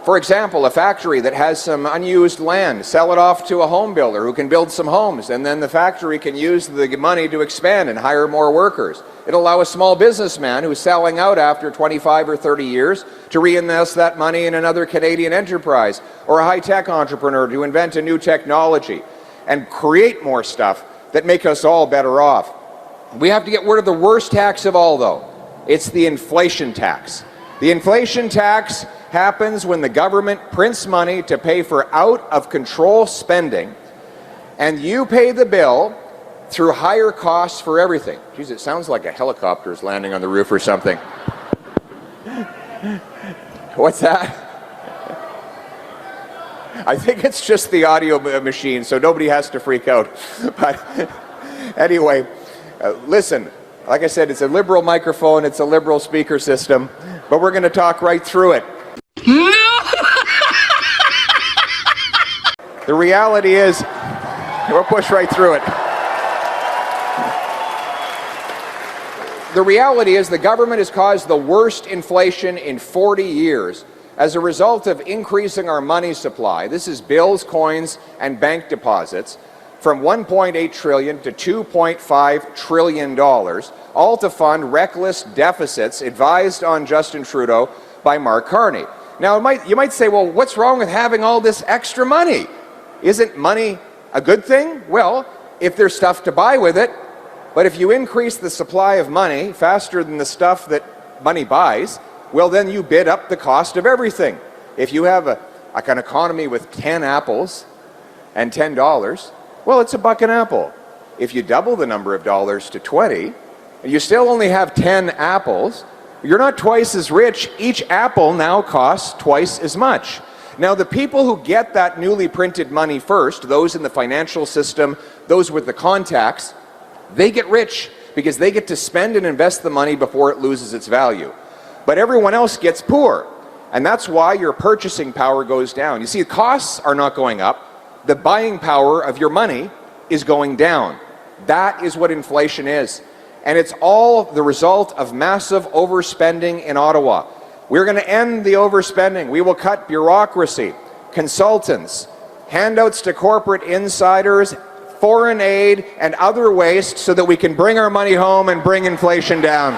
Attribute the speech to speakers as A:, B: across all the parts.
A: For example, a factory that has some unused land, sell it off to a home builder who can build some homes, and then the factory can use the money to expand and hire more workers. It'll allow a small businessman who's selling out after 25 or 30 years to reinvest that money in another Canadian enterprise, or a high-tech entrepreneur to invent a new technology and create more stuff that make us all better off. We have to get rid of the worst tax of all, though. It's the inflation tax. The inflation tax happens when the government prints money to pay for out-of-control spending, and you pay the bill through higher costs for everything. Geez, it sounds like a helicopter is landing on the roof or something. What's that? I think it's just the audio machine, so nobody has to freak out. But anyway, listen, like I said, it's a Liberal microphone, it's a Liberal speaker system, but we're going to talk right through it. No! The reality is, we'll push right through it. The reality is the government has caused the worst inflation in 40 years as a result of increasing our money supply. This is bills, coins, and bank deposits from $1.8 trillion to $2.5 trillion, all to fund reckless deficits advised on Justin Trudeau by Mark Carney. Now, you might say, well, what's wrong with having all this extra money? Isn't money a good thing? Well, if there's stuff to buy with it, but if you increase the supply of money faster than the stuff that money buys, well, then you bid up the cost of everything. If you have an economy with 10 apples and $10, well, it's $1 an apple. If you double the number of dollars to 20, and you still only have 10 apples, you're not twice as rich. Each apple now costs twice as much. Now, the people who get that newly printed money first, those in the financial system, those with the contacts, they get rich because they get to spend and invest the money before it loses its value. But everyone else gets poor, and that's why your purchasing power goes down. You see, the costs are not going up. The buying power of your money is going down. That is what inflation is. And it's all the result of massive overspending in Ottawa. We're going to end the overspending. We will cut bureaucracy, consultants, handouts to corporate insiders, foreign aid, and other waste so that we can bring our money home and bring inflation down.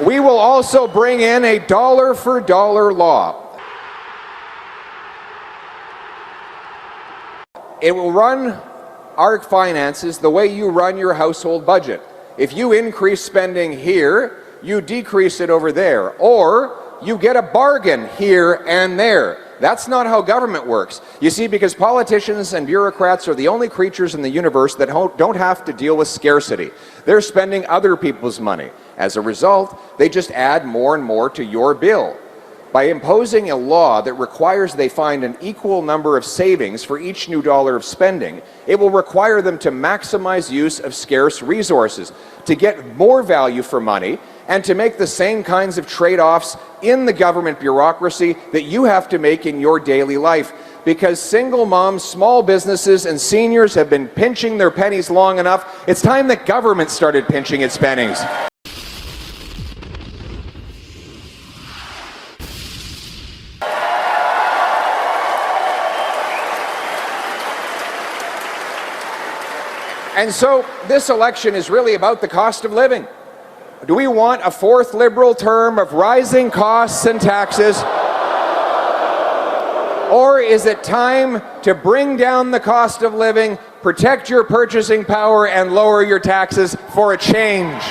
A: We will also bring in a dollar-for-dollar law. It will run our finances the way you run your household budget. If you increase spending here, you decrease it over there, or you get a bargain here and there. That's not how government works. You see, because politicians and bureaucrats are the only creatures in the universe that don't have to deal with scarcity. They're spending other people's money. As a result, they just add more and more to your bill. By imposing a law that requires they find an equal number of savings for each new dollar of spending, it will require them to maximize use of scarce resources, to get more value for money, and to make the same kinds of trade-offs in the government bureaucracy that you have to make in your daily life. Because single moms, small businesses, and seniors have been pinching their pennies long enough, it's time that government started pinching its pennies. And so this election is really about the cost of living. Do we want a fourth Liberal term of rising costs and taxes? Or is it time to bring down the cost of living, protect your purchasing power, and lower your taxes for a change?